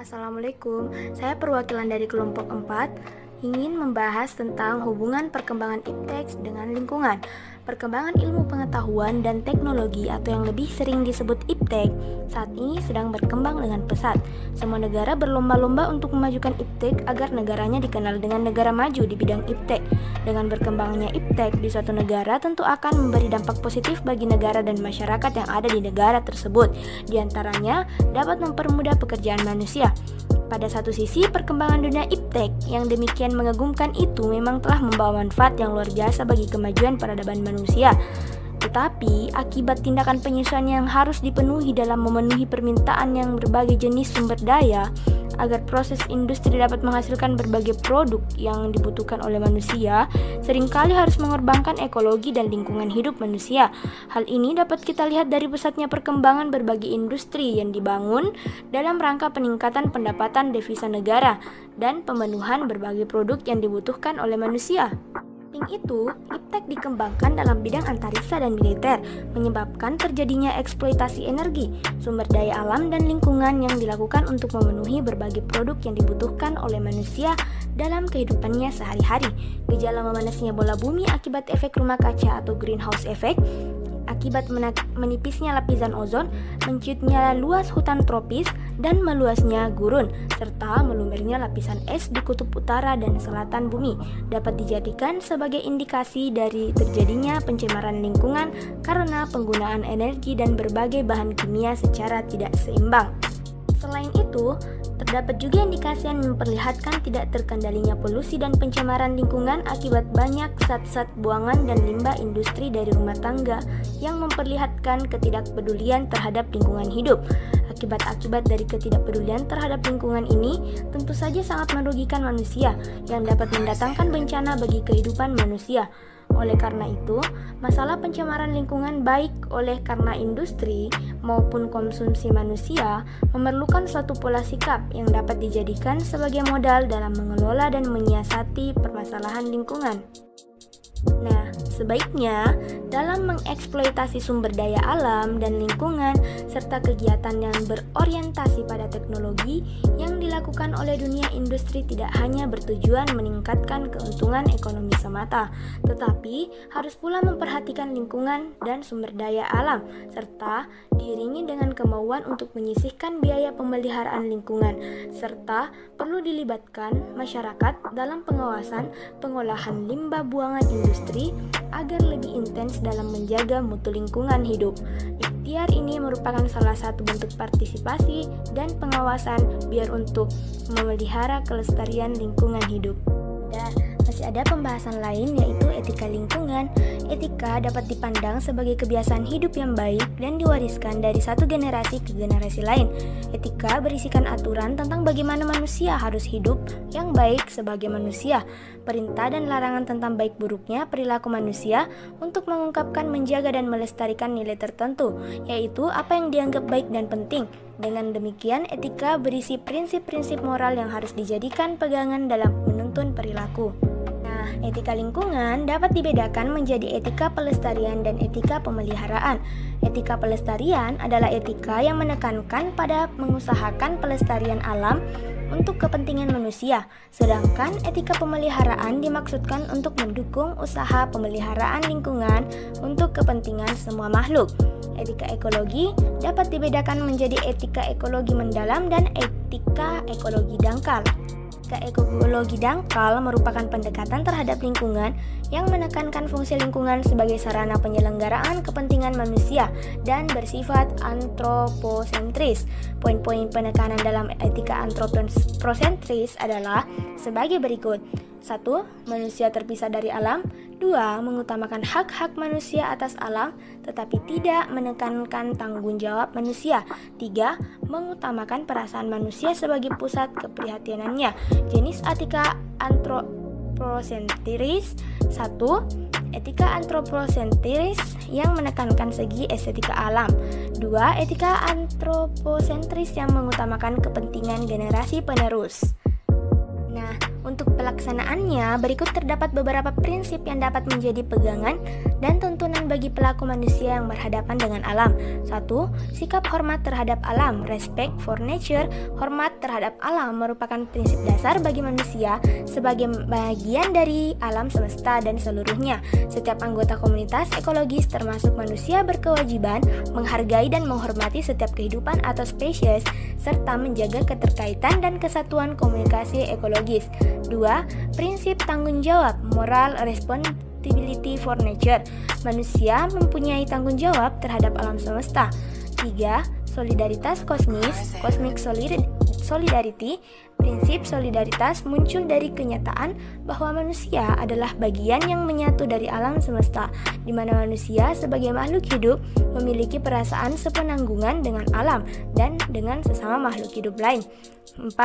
Assalamualaikum, saya perwakilan dari kelompok 4 ingin membahas tentang hubungan perkembangan iptek dengan lingkungan. Perkembangan ilmu pengetahuan dan teknologi atau yang lebih sering disebut iptek saat ini sedang berkembang dengan pesat. Semua negara berlomba-lomba untuk memajukan iptek agar negaranya dikenal dengan negara maju di bidang iptek. Dengan berkembangnya iptek di suatu negara tentu akan memberi dampak positif bagi negara dan masyarakat yang ada di negara tersebut. Di antaranya dapat mempermudah pekerjaan manusia. Pada satu sisi, perkembangan dunia iptek yang demikian mengagumkan itu memang telah membawa manfaat yang luar biasa bagi kemajuan peradaban manusia. Tetapi, akibat tindakan penyesuaian yang harus dipenuhi dalam memenuhi permintaan yang berbagai jenis sumber daya, agar proses industri dapat menghasilkan berbagai produk yang dibutuhkan oleh manusia, seringkali harus mengorbankan ekologi dan lingkungan hidup manusia. Hal ini dapat kita lihat dari pesatnya perkembangan berbagai industri yang dibangun dalam rangka peningkatan pendapatan devisa negara dan pemenuhan berbagai produk yang dibutuhkan oleh manusia. Samping itu, iptek dikembangkan dalam bidang antariksa dan militer, menyebabkan terjadinya eksploitasi energi, sumber daya alam dan lingkungan yang dilakukan untuk memenuhi berbagai produk yang dibutuhkan oleh manusia dalam kehidupannya sehari-hari. Gejala memanasnya bola bumi akibat efek rumah kaca atau greenhouse effect, akibat menipisnya lapisan ozon, menciutnya luas hutan tropis, dan meluasnya gurun, serta melumernya lapisan es di kutub utara dan selatan bumi, dapat dijadikan sebagai indikasi dari terjadinya pencemaran lingkungan karena penggunaan energi dan berbagai bahan kimia secara tidak seimbang. Selain itu, terdapat juga indikasi yang memperlihatkan tidak terkendalinya polusi dan pencemaran lingkungan akibat banyak zat-zat buangan dan limbah industri dari rumah tangga yang memperlihatkan ketidakpedulian terhadap lingkungan hidup. Akibat-akibat dari ketidakpedulian terhadap lingkungan ini tentu saja sangat merugikan manusia yang dapat mendatangkan bencana bagi kehidupan manusia. Oleh karena itu, masalah pencemaran lingkungan baik oleh karena industri maupun konsumsi manusia memerlukan suatu pola sikap yang dapat dijadikan sebagai modal dalam mengelola dan menyiasati permasalahan lingkungan. Nah, sebaiknya dalam mengeksploitasi sumber daya alam dan lingkungan serta kegiatan yang berorientasi pada teknologi yang dilakukan oleh dunia industri tidak hanya bertujuan meningkatkan keuntungan ekonomi semata, tetapi harus pula memperhatikan lingkungan dan sumber daya alam serta diiringi dengan kemauan untuk menyisihkan biaya pemeliharaan lingkungan serta perlu dilibatkan masyarakat dalam pengawasan pengolahan limbah buangan industri agar lebih intens dalam menjaga mutu lingkungan hidup. Ikhtiar ini merupakan salah satu bentuk partisipasi dan pengawasan biar untuk memelihara kelestarian lingkungan hidup. Masih ada pembahasan lain yaitu etika lingkungan. Etika dapat dipandang sebagai kebiasaan hidup yang baik dan diwariskan dari satu generasi ke generasi lain. Etika berisikan aturan tentang bagaimana manusia harus hidup yang baik sebagai manusia, perintah dan larangan tentang baik buruknya perilaku manusia untuk mengungkapkan, menjaga dan melestarikan nilai tertentu, yaitu apa yang dianggap baik dan penting. Dengan demikian, etika berisi prinsip-prinsip moral yang harus dijadikan pegangan dalam menuntun perilaku. Etika lingkungan dapat dibedakan menjadi etika pelestarian dan etika pemeliharaan. Etika pelestarian adalah etika yang menekankan pada mengusahakan pelestarian alam untuk kepentingan manusia, sedangkan etika pemeliharaan dimaksudkan untuk mendukung usaha pemeliharaan lingkungan untuk kepentingan semua makhluk. Etika ekologi dapat dibedakan menjadi etika ekologi mendalam dan etika ekologi dangkal. Ekologi dangkal merupakan pendekatan terhadap lingkungan yang menekankan fungsi lingkungan sebagai sarana penyelenggaraan kepentingan manusia dan bersifat antroposentris. Poin-poin penekanan dalam etika antroposentris adalah sebagai berikut. 1. Manusia terpisah dari alam. 2. Mengutamakan hak-hak manusia atas alam, tetapi tidak menekankan tanggung jawab manusia. 3. Mengutamakan perasaan manusia sebagai pusat keprihatinannya. Jenis etika antroposentris. 1. Etika antroposentris yang menekankan segi estetika alam. 2. Etika antroposentris yang mengutamakan kepentingan generasi penerus. Nah, untuk pelaksanaannya, berikut terdapat beberapa prinsip yang dapat menjadi pegangan dan tuntunan bagi pelaku manusia yang berhadapan dengan alam. 1. Sikap hormat terhadap alam, respect for nature. Hormat terhadap alam merupakan prinsip dasar bagi manusia sebagai bagian dari alam semesta dan seluruhnya. Setiap anggota komunitas ekologis termasuk manusia berkewajiban menghargai dan menghormati setiap kehidupan atau spesies serta menjaga keterkaitan dan kesatuan komunikasi ekologis. 2. Prinsip tanggung jawab, moral responsibility for nature. Manusia mempunyai tanggung jawab terhadap alam semesta. 3. Solidaritas kosmis, cosmic solidarity. Prinsip solidaritas muncul dari kenyataan bahwa manusia adalah bagian yang menyatu dari alam semesta, di mana manusia sebagai makhluk hidup memiliki perasaan sepenanggungan dengan alam dan dengan sesama makhluk hidup lain. 4.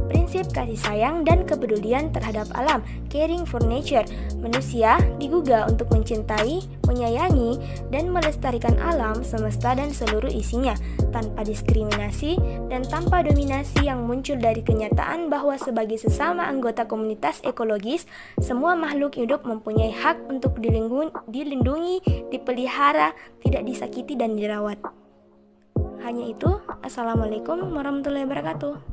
Prinsip kasih sayang dan kepedulian terhadap alam, caring for nature. Manusia digugah untuk mencintai, menyayangi, dan melestarikan alam semesta dan seluruh isinya, tanpa diskriminasi dan tanpa dominasi yang muncul dari kenyataan bahwa sebagai sesama anggota komunitas ekologis, semua makhluk hidup mempunyai hak untuk dilindungi, dipelihara, tidak disakiti dan dirawat. Hanya itu. Assalamualaikum warahmatullahi wabarakatuh.